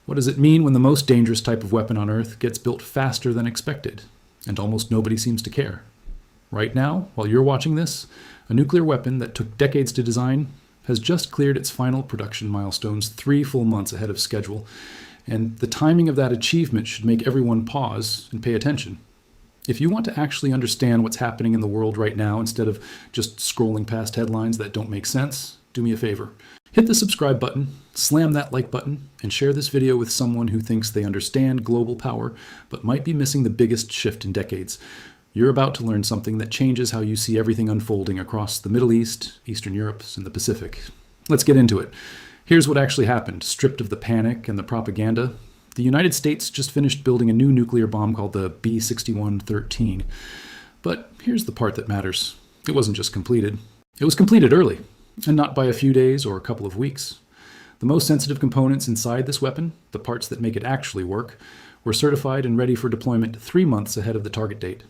What does it mean when the most dangerous type of weapon on Earth gets built faster than expected, and almost nobody seems to care? Right now, while you're watching this, a nuclear weapon that took decades to design has just cleared its final production milestones 3 full months ahead of schedule, and the timing of that achievement should make everyone pause and pay attention. If you want to actually understand what's happening in the world right now instead of just scrolling past headlines that don't make sense, do me a favor. Hit the subscribe button, slam that like button, and share this video with someone who thinks they understand global power but might be missing the biggest shift in decades. You're about to learn something that changes how you see everything unfolding across the Middle East, Eastern Europe, and the Pacific. Let's get into it. Here's what actually happened, stripped of the panic and the propaganda. The United States just finished building a new nuclear bomb called the B-6113. But here's the part that matters. It wasn't just completed. It was completed early, and not by a few days or a couple of weeks. The most sensitive components inside this weapon, the parts that make it actually work, were certified and ready for deployment 3 months ahead of the target date.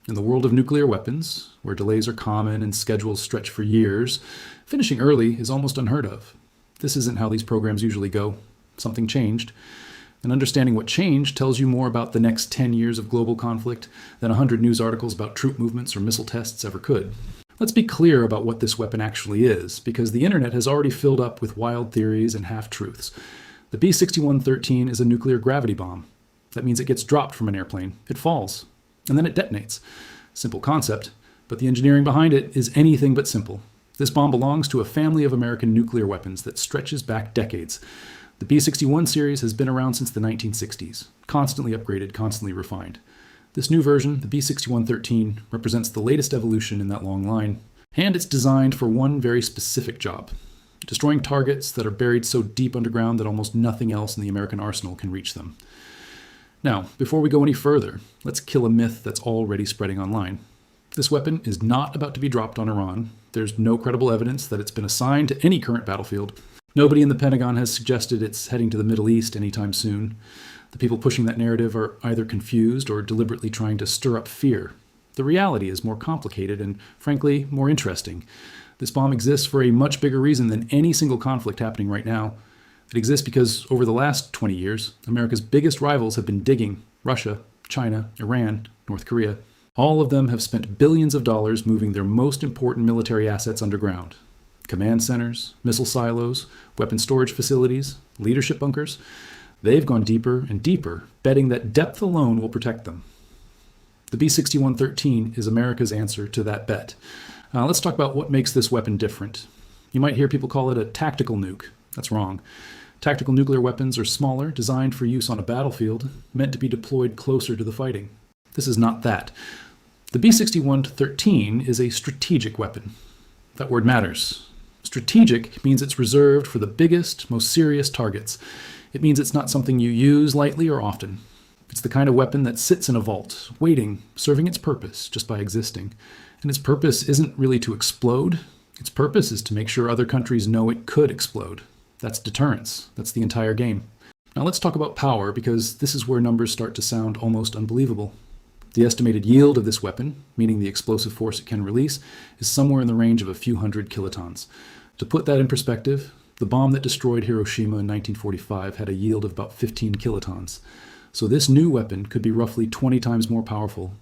In the world of nuclear weapons, where delays are common and schedules stretch for years, finishing early is almost unheard of. This isn't how these programs usually go. Something changed. And understanding what changed tells you more about the next 10 years of global conflict than 100 news articles about troop movements or missile tests ever could. Let's be clear about what this weapon actually is, because the internet has already filled up with wild theories and half-truths. The B-6113 is a nuclear gravity bomb. That means it gets dropped from an airplane, it falls, and then it detonates. Simple concept, but the engineering behind it is anything but simple. This bomb belongs to a family of American nuclear weapons that stretches back decades. The B-61 series has been around since the 1960s, constantly upgraded, constantly refined. This new version, the B-6113, represents the latest evolution in that long line, and it's designed for one very specific job: destroying targets that are buried so deep underground that almost nothing else in the American arsenal can reach them. Now, before we go any further, let's kill a myth that's already spreading online. This weapon is not about to be dropped on Iran. There's no credible evidence that it's been assigned to any current battlefield. Nobody in the Pentagon has suggested it's heading to the Middle East anytime soon. The people pushing that narrative are either confused or deliberately trying to stir up fear. The reality is more complicated and, frankly, more interesting. This bomb exists for a much bigger reason than any single conflict happening right now. It exists because over the last 20 years, America's biggest rivals have been digging: Russia, China, Iran, North Korea. All of them have spent billions of dollars moving their most important military assets underground. Command centers, missile silos, weapon storage facilities, leadership bunkers. They've gone deeper and deeper, betting that depth alone will protect them. The B-6113 is America's answer to that bet. Let's talk about what makes this weapon different. You might hear people call it a tactical nuke. That's wrong. Tactical nuclear weapons are smaller, designed for use on a battlefield, meant to be deployed closer to the fighting. This is not that. The B-6113 is a strategic weapon. That word matters. Strategic means it's reserved for the biggest, most serious targets. It means it's not something you use lightly or often. It's the kind of weapon that sits in a vault, waiting, serving its purpose just by existing. And its purpose isn't really to explode. Its purpose is to make sure other countries know it could explode. That's deterrence. That's the entire game. Now let's talk about power, because this is where numbers start to sound almost unbelievable. The estimated yield of this weapon, meaning the explosive force it can release, is somewhere in the range of a few hundred kilotons. To put that in perspective, the bomb that destroyed Hiroshima in 1945 had a yield of about 15 kilotons. So this new weapon could be roughly 20 times more powerful.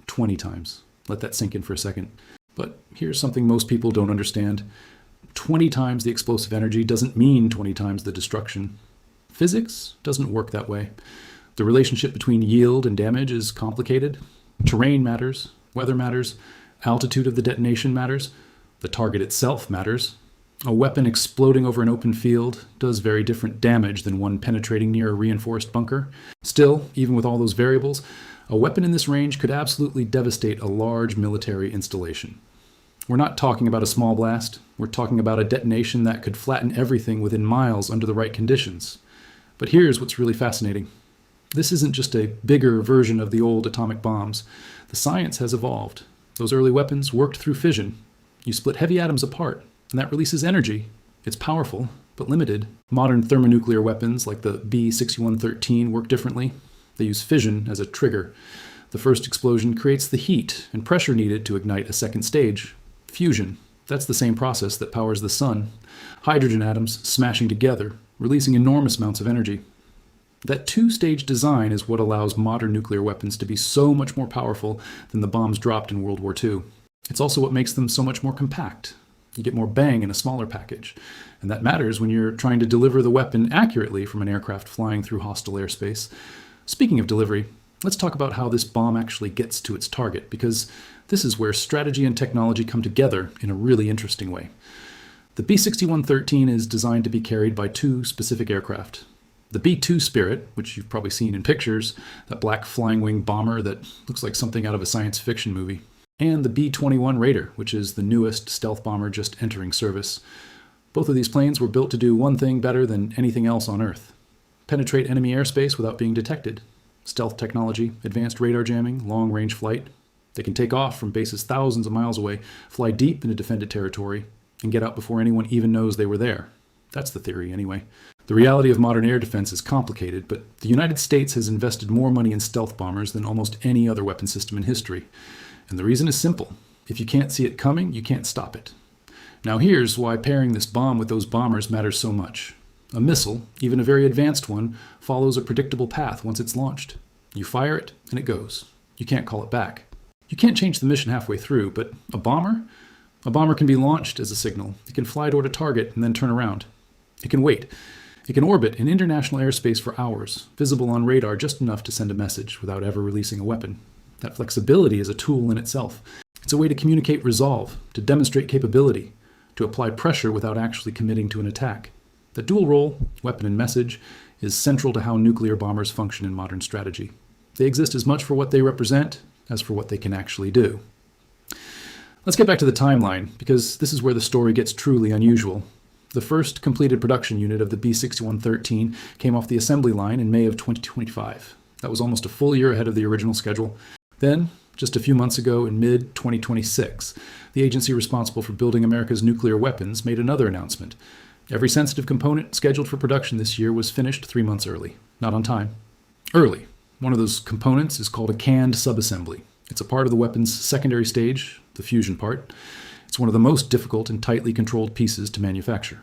20 times. Let that sink in for a second. But here's something most people don't understand. 20 times the explosive energy doesn't mean 20 times the destruction. Physics doesn't work that way. The relationship between yield and damage is complicated. Terrain matters, weather matters, altitude of the detonation matters, the target itself matters. A weapon exploding over an open field does very different damage than one penetrating near a reinforced bunker. Still, even with all those variables, a weapon in this range could absolutely devastate a large military installation. We're not talking about a small blast. We're talking about a detonation that could flatten everything within miles under the right conditions. But here's what's really fascinating. This isn't just a bigger version of the old atomic bombs. The science has evolved. Those early weapons worked through fission. You split heavy atoms apart, and that releases energy. It's powerful, but limited. Modern thermonuclear weapons like the B-6113 work differently. They use fission as a trigger. The first explosion creates the heat and pressure needed to ignite a second stage. Fusion. That's the same process that powers the sun. Hydrogen atoms smashing together, releasing enormous amounts of energy. That two-stage design is what allows modern nuclear weapons to be so much more powerful than the bombs dropped in World War II. It's also what makes them so much more compact. You get more bang in a smaller package. And that matters when you're trying to deliver the weapon accurately from an aircraft flying through hostile airspace. Speaking of delivery, let's talk about how this bomb actually gets to its target, because this is where strategy and technology come together in a really interesting way. The B-6113 is designed to be carried by two specific aircraft. The B-2 Spirit, which you've probably seen in pictures, that black flying wing bomber that looks like something out of a science fiction movie, and the B-21 Raider, which is the newest stealth bomber just entering service. Both of these planes were built to do one thing better than anything else on Earth: penetrate enemy airspace without being detected. Stealth technology, advanced radar jamming, long-range flight. They can take off from bases thousands of miles away, fly deep into defended territory, and get out before anyone even knows they were there. That's the theory, anyway. The reality of modern air defense is complicated, but the United States has invested more money in stealth bombers than almost any other weapon system in history. And the reason is simple. If you can't see it coming, you can't stop it. Now here's why pairing this bomb with those bombers matters so much. A missile, even a very advanced one, follows a predictable path once it's launched. You fire it, and it goes. You can't call it back. You can't change the mission halfway through, but a bomber? A bomber can be launched as a signal. It can fly toward a target and then turn around. It can wait. It can orbit in international airspace for hours, visible on radar just enough to send a message without ever releasing a weapon. That flexibility is a tool in itself. It's a way to communicate resolve, to demonstrate capability, to apply pressure without actually committing to an attack. The dual role, weapon and message, is central to how nuclear bombers function in modern strategy. They exist as much for what they represent as for what they can actually do. Let's get back to the timeline, because this is where the story gets truly unusual. The first completed production unit of the B-6113 came off the assembly line in May of 2025. That was almost a full year ahead of the original schedule. Then, just a few months ago in mid-2026, the agency responsible for building America's nuclear weapons made another announcement. Every sensitive component scheduled for production this year was finished 3 months early. Not on time. Early. One of those components is called a canned subassembly. It's a part of the weapon's secondary stage, the fusion part. It's one of the most difficult and tightly controlled pieces to manufacture.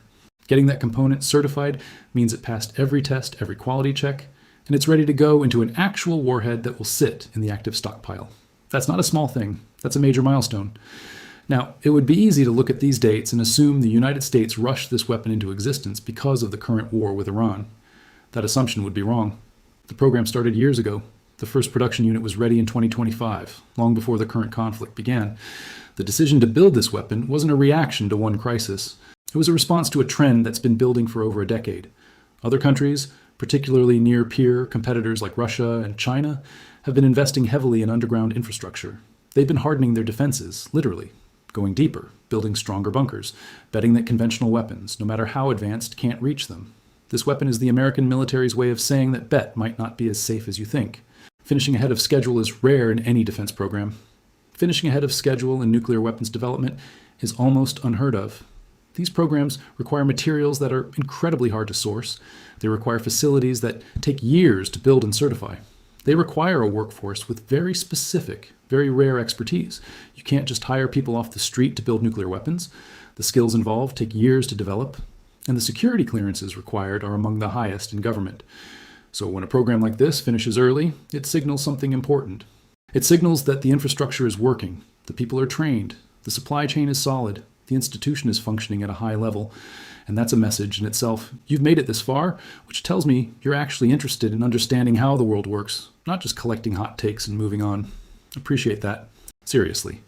Getting that component certified means it passed every test, every quality check, and it's ready to go into an actual warhead that will sit in the active stockpile. That's not a small thing. That's a major milestone. Now, it would be easy to look at these dates and assume the United States rushed this weapon into existence because of the current war with Iran. That assumption would be wrong. The program started years ago. The first production unit was ready in 2025, long before the current conflict began. The decision to build this weapon wasn't a reaction to one crisis. It was a response to a trend that's been building for over a decade. Other countries, particularly near-peer competitors like Russia and China, have been investing heavily in underground infrastructure. They've been hardening their defenses, literally, going deeper, building stronger bunkers, betting that conventional weapons, no matter how advanced, can't reach them. This weapon is the American military's way of saying that bet might not be as safe as you think. Finishing ahead of schedule is rare in any defense program. Finishing ahead of schedule in nuclear weapons development is almost unheard of. These programs require materials that are incredibly hard to source. They require facilities that take years to build and certify. They require a workforce with very specific, very rare expertise. You can't just hire people off the street to build nuclear weapons. The skills involved take years to develop, and the security clearances required are among the highest in government. So when a program like this finishes early, it signals something important. It signals that the infrastructure is working, the people are trained, the supply chain is solid, the institution is functioning at a high level, and that's a message in itself. You've made it this far, which tells me you're actually interested in understanding how the world works, not just collecting hot takes and moving on. Appreciate that. Seriously.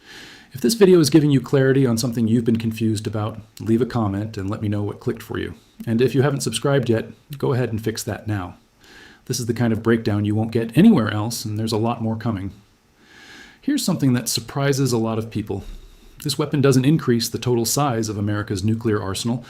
If this video is giving you clarity on something you've been confused about, leave a comment and let me know what clicked for you. And if you haven't subscribed yet, go ahead and fix that now. This is the kind of breakdown you won't get anywhere else, and there's a lot more coming. Here's something that surprises a lot of people. This weapon doesn't increase the total size of America's nuclear arsenal.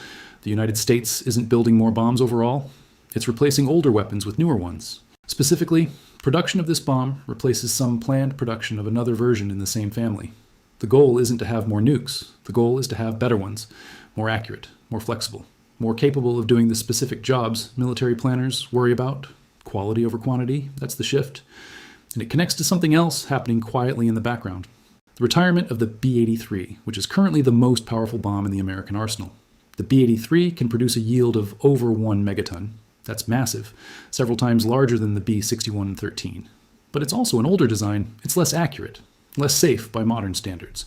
The United States isn't building more bombs overall. It's replacing older weapons with newer ones. Specifically, production of this bomb replaces some planned production of another version in the same family. The goal isn't to have more nukes. The goal is to have better ones, more accurate, more flexible, more capable of doing the specific jobs military planners worry about. Quality over quantity, that's the shift. And it connects to something else happening quietly in the background. The retirement of the B-83, which is currently the most powerful bomb in the American arsenal. The B-83 can produce a yield of over 1 megaton. That's massive, several times larger than the B-6113. But it's also an older design. It's less accurate, less safe by modern standards.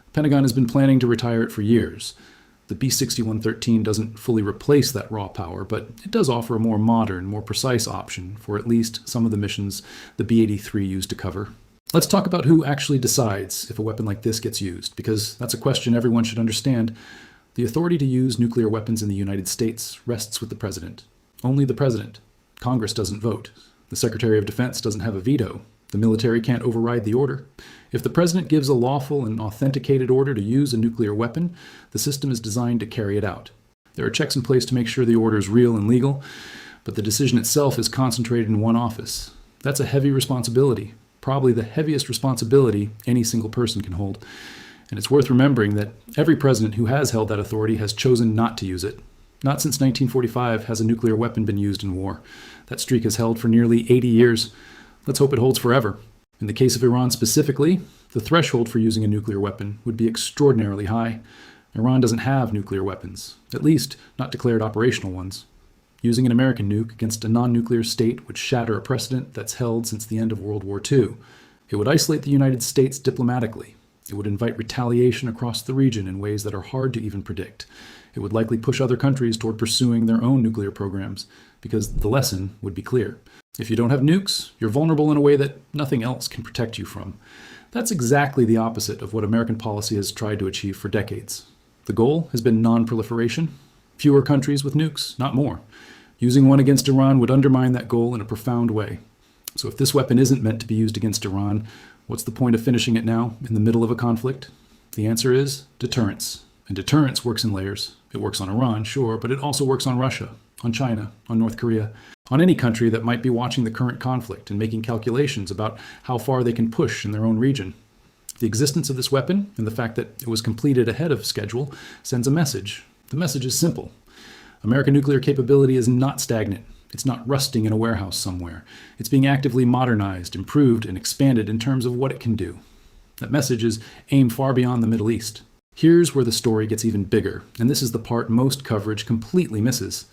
The Pentagon has been planning to retire it for years. The B-6113 doesn't fully replace that raw power, but it does offer a more modern, more precise option for at least some of the missions the B-83 used to cover. Let's talk about who actually decides if a weapon like this gets used, because that's a question everyone should understand. The authority to use nuclear weapons in the United States rests with the President. Only the President. Congress doesn't vote. The Secretary of Defense doesn't have a veto. The military can't override the order. If the President gives a lawful and authenticated order to use a nuclear weapon, the system is designed to carry it out. There are checks in place to make sure the order is real and legal, but the decision itself is concentrated in one office. That's a heavy responsibility, probably the heaviest responsibility any single person can hold. And it's worth remembering that every president who has held that authority has chosen not to use it. Not since 1945 has a nuclear weapon been used in war. That streak has held for nearly 80 years. Let's hope it holds forever. In the case of Iran specifically, the threshold for using a nuclear weapon would be extraordinarily high. Iran doesn't have nuclear weapons, at least not declared operational ones. Using an American nuke against a non-nuclear state would shatter a precedent that's held since the end of World War II. It would isolate the United States diplomatically. It would invite retaliation across the region in ways that are hard to even predict. It would likely push other countries toward pursuing their own nuclear programs, because the lesson would be clear. If you don't have nukes, you're vulnerable in a way that nothing else can protect you from. That's exactly the opposite of what American policy has tried to achieve for decades. The goal has been non-proliferation, fewer countries with nukes, not more. Using one against Iran would undermine that goal in a profound way. So if this weapon isn't meant to be used against Iran, what's the point of finishing it now, in the middle of a conflict? The answer is deterrence. And deterrence works in layers. It works on Iran, sure, but it also works on Russia, on China, on North Korea, on any country that might be watching the current conflict and making calculations about how far they can push in their own region. The existence of this weapon, and the fact that it was completed ahead of schedule, sends a message. The message is simple. American nuclear capability is not stagnant. It's not rusting in a warehouse somewhere. It's being actively modernized, improved, and expanded in terms of what it can do. That message is aimed far beyond the Middle East. Here's where the story gets even bigger, and this is the part most coverage completely misses.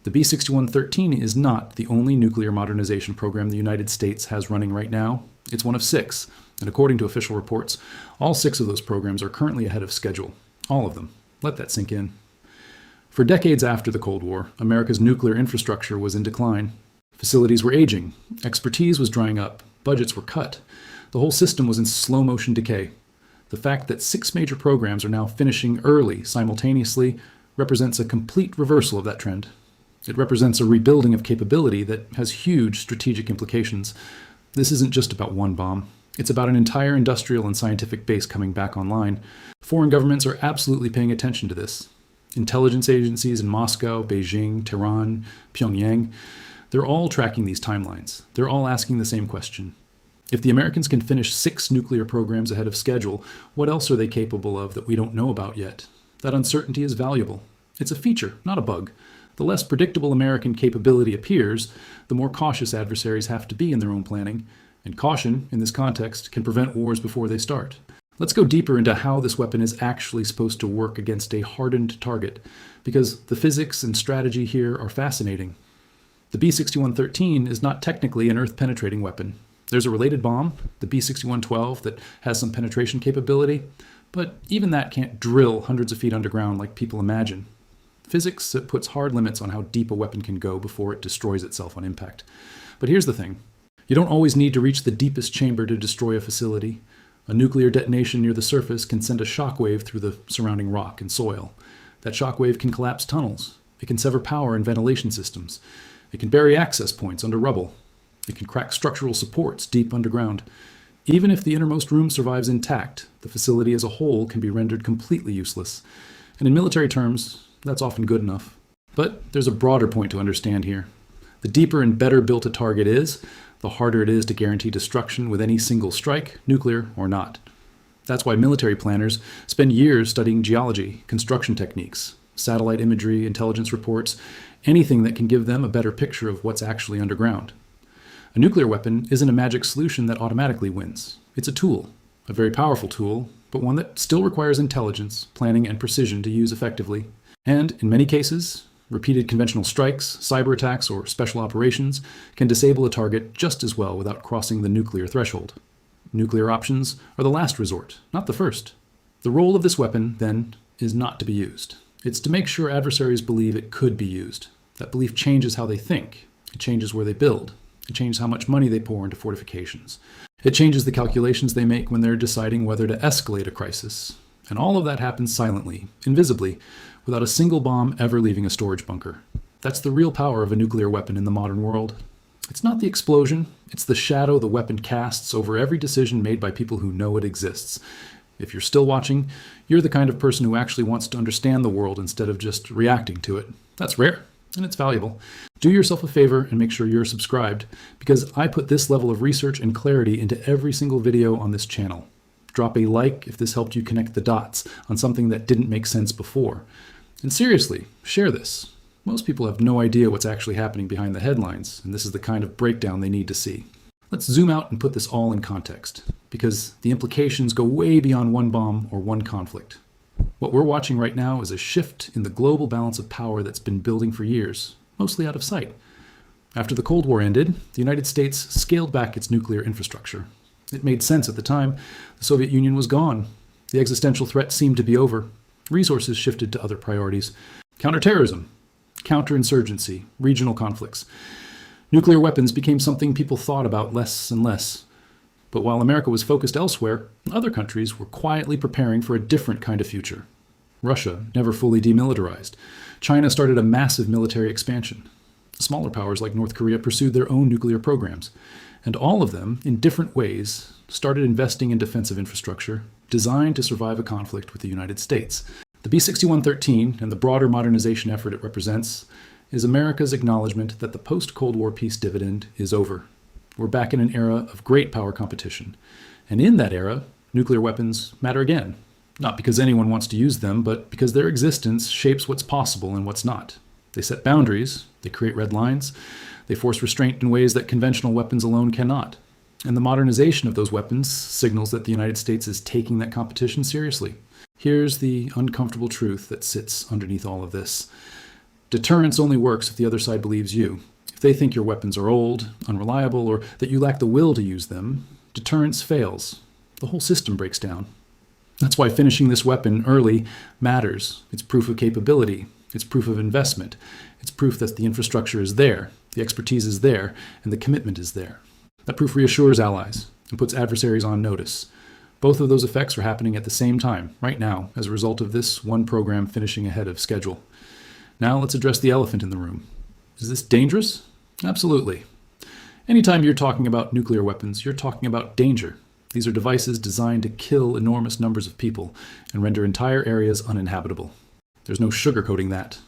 The B-6113 is not the only nuclear modernization program the United States has running right now. It's one of 6, and according to official reports, all 6 of those programs are currently ahead of schedule. All of them. Let that sink in. For decades after the Cold War, America's nuclear infrastructure was in decline. Facilities were aging, expertise was drying up, budgets were cut. The whole system was in slow-motion decay. The fact that 6 major programs are now finishing early simultaneously represents a complete reversal of that trend. It represents a rebuilding of capability that has huge strategic implications. This isn't just about one bomb. It's about an entire industrial and scientific base coming back online. Foreign governments are absolutely paying attention to this. Intelligence agencies in Moscow, Beijing, Tehran, Pyongyang, they're all tracking these timelines. They're all asking the same question. If the Americans can finish 6 nuclear programs ahead of schedule, what else are they capable of that we don't know about yet? That uncertainty is valuable. It's a feature, not a bug. The less predictable American capability appears, the more cautious adversaries have to be in their own planning. And caution, in this context, can prevent wars before they start. Let's go deeper into how this weapon is actually supposed to work against a hardened target, because the physics and strategy here are fascinating. The B-6113 is not technically an Earth-penetrating weapon. There's a related bomb, the B-6112, that has some penetration capability, but even that can't drill hundreds of feet underground like people imagine. Physics puts hard limits on how deep a weapon can go before it destroys itself on impact. But here's the thing. You don't always need to reach the deepest chamber to destroy a facility. A nuclear detonation near the surface can send a shockwave through the surrounding rock and soil. That shockwave can collapse tunnels. It can sever power and ventilation systems. It can bury access points under rubble. It can crack structural supports deep underground. Even if the innermost room survives intact, the facility as a whole can be rendered completely useless. And in military terms, that's often good enough. But there's a broader point to understand here. The deeper and better built a target is, the harder it is to guarantee destruction with any single strike, nuclear or not. That's why military planners spend years studying geology, construction techniques, satellite imagery, intelligence reports, anything that can give them a better picture of what's actually underground. A nuclear weapon isn't a magic solution that automatically wins. It's a tool, a very powerful tool, but one that still requires intelligence, planning, and precision to use effectively. And, in many cases, Repeated conventional strikes, cyber attacks, or special operations can disable a target just as well without crossing the nuclear threshold. Nuclear options are the last resort, not the first. The role of this weapon, then, is not to be used. It's to make sure adversaries believe it could be used. That belief changes how they think. It changes where they build. It changes how much money they pour into fortifications. It changes the calculations they make when they're deciding whether to escalate a crisis. And all of that happens silently, invisibly, without a single bomb ever leaving a storage bunker. That's the real power of a nuclear weapon in the modern world. It's not the explosion, it's the shadow the weapon casts over every decision made by people who know it exists. If you're still watching, you're the kind of person who actually wants to understand the world instead of just reacting to it. That's rare, and it's valuable. Do yourself a favor and make sure you're subscribed, because I put this level of research and clarity into every single video on this channel. Drop a like if this helped you connect the dots on something that didn't make sense before. And seriously, share this. Most people have no idea what's actually happening behind the headlines, and this is the kind of breakdown they need to see. Let's zoom out and put this all in context, because the implications go way beyond one bomb or one conflict. What we're watching right now is a shift in the global balance of power that's been building for years, mostly out of sight. After the Cold War ended, the United States scaled back its nuclear infrastructure. It made sense at the time. The Soviet Union was gone. The existential threat seemed to be over. Resources shifted to other priorities. Counterterrorism, counterinsurgency, regional conflicts. Nuclear weapons became something people thought about less and less. But while America was focused elsewhere, other countries were quietly preparing for a different kind of future. Russia never fully demilitarized. China started a massive military expansion. Smaller powers like North Korea pursued their own nuclear programs. And all of them, in different ways, started investing in defensive infrastructure designed to survive a conflict with the United States. The B-6113 and the broader modernization effort it represents is America's acknowledgement that the post-Cold War peace dividend is over. We're back in an era of great power competition. And in that era, nuclear weapons matter again. Not because anyone wants to use them, but because their existence shapes what's possible and what's not. They set boundaries, they create red lines, they force restraint in ways that conventional weapons alone cannot. And the modernization of those weapons signals that the United States is taking that competition seriously. Here's the uncomfortable truth that sits underneath all of this. Deterrence only works if the other side believes you. If they think your weapons are old, unreliable, or that you lack the will to use them, deterrence fails. The whole system breaks down. That's why finishing this weapon early matters. It's proof of capability. It's proof of investment. It's proof that the infrastructure is there, the expertise is there, and the commitment is there. That proof reassures allies and puts adversaries on notice. Both of those effects are happening at the same time, right now, as a result of this one program finishing ahead of schedule. Now let's address the elephant in the room. Is this dangerous? Absolutely. Anytime you're talking about nuclear weapons, you're talking about danger. These are devices designed to kill enormous numbers of people and render entire areas uninhabitable. There's no sugarcoating that.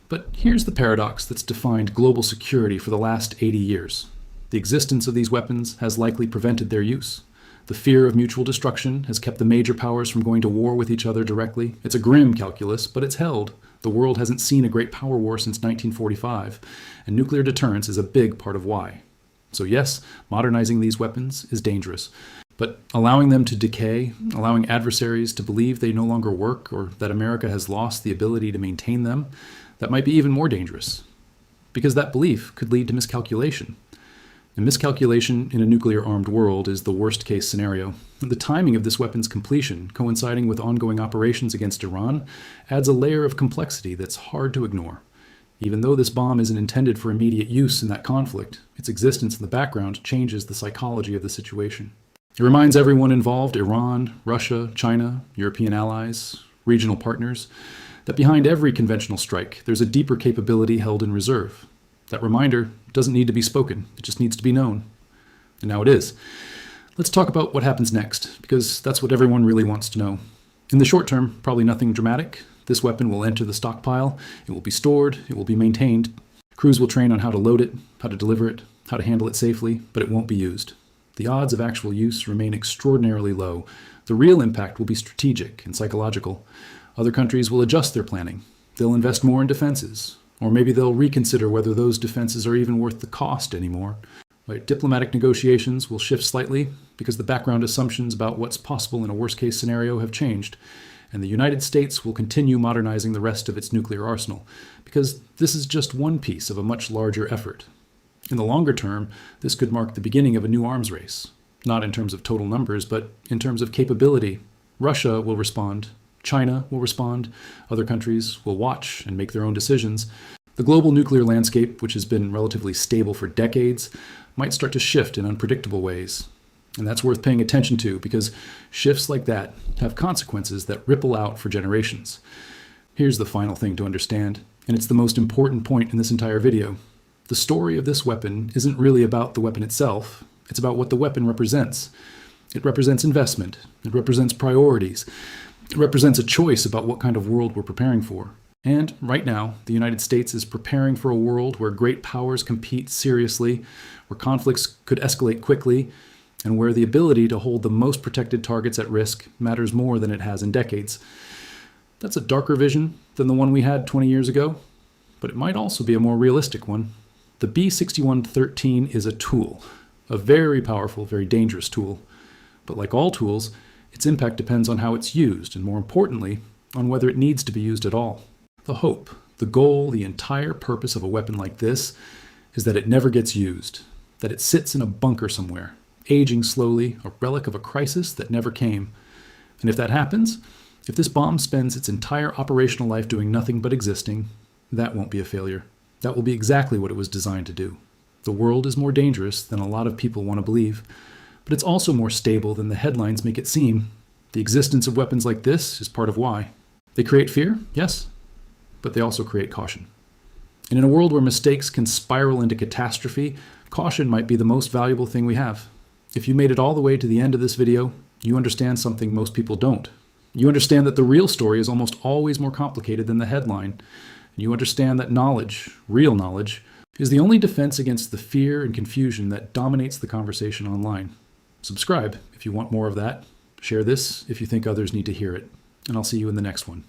But here's the paradox that's defined global security for the last 80 years. The existence of these weapons has likely prevented their use. The fear of mutual destruction has kept the major powers from going to war with each other directly. It's a grim calculus, but it's held. The world hasn't seen a great power war since 1945, and nuclear deterrence is a big part of why. So yes, modernizing these weapons is dangerous, but allowing them to decay, allowing adversaries to believe they no longer work or that America has lost the ability to maintain them, that might be even more dangerous, because that belief could lead to miscalculation. And miscalculation in a nuclear-armed world is the worst-case scenario. The timing of this weapon's completion, coinciding with ongoing operations against Iran, adds a layer of complexity that's hard to ignore. Even though this bomb isn't intended for immediate use in that conflict, its existence in the background changes the psychology of the situation. It reminds everyone involved, Iran, Russia, China, European allies, regional partners, that behind every conventional strike, there's a deeper capability held in reserve. That reminder doesn't need to be spoken, it just needs to be known. And now it is. Let's talk about what happens next, because that's what everyone really wants to know. In the short term, probably nothing dramatic. This weapon will enter the stockpile, it will be stored, it will be maintained. Crews will train on how to load it, how to deliver it, how to handle it safely, but it won't be used. The odds of actual use remain extraordinarily low. The real impact will be strategic and psychological. Other countries will adjust their planning. They'll invest more in defenses. Or maybe they'll reconsider whether those defenses are even worth the cost anymore. Right? Diplomatic negotiations will shift slightly because the background assumptions about what's possible in a worst-case scenario have changed. and the United States will continue modernizing the rest of its nuclear arsenal, because this is just one piece of a much larger effort. In the longer term, this could mark the beginning of a new arms race, not in terms of total numbers, but in terms of capability. Russia will respond, China will respond, other countries will watch and make their own decisions. The global nuclear landscape, which has been relatively stable for decades, might start to shift in unpredictable ways. And that's worth paying attention to, because shifts like that have consequences that ripple out for generations. Here's the final thing to understand, and it's the most important point in this entire video. The story of this weapon isn't really about the weapon itself, it's about what the weapon represents. It represents investment, it represents priorities, it represents a choice about what kind of world we're preparing for. And right now, the United States is preparing for a world where great powers compete seriously, where conflicts could escalate quickly, and where the ability to hold the most protected targets at risk matters more than it has in decades. That's a darker vision than the one we had 20 years ago, but it might also be a more realistic one. The B-6113 is a tool, a very powerful, very dangerous tool. But like all tools, its impact depends on how it's used, and more importantly, on whether it needs to be used at all. The hope, the goal, the entire purpose of a weapon like this is that it never gets used, that it sits in a bunker somewhere, aging slowly, a relic of a crisis that never came. And if that happens, if this bomb spends its entire operational life doing nothing but existing, that won't be a failure. That will be exactly what it was designed to do. The world is more dangerous than a lot of people want to believe, but it's also more stable than the headlines make it seem. The existence of weapons like this is part of why. They create fear, yes, but they also create caution. And in a world where mistakes can spiral into catastrophe, caution might be the most valuable thing we have. If you made it all the way to the end of this video, you understand something most people don't. You understand that the real story is almost always more complicated than the headline. And you understand that knowledge, real knowledge, is the only defense against the fear and confusion that dominates the conversation online. Subscribe if you want more of that. Share this if you think others need to hear it. And I'll see you in the next one.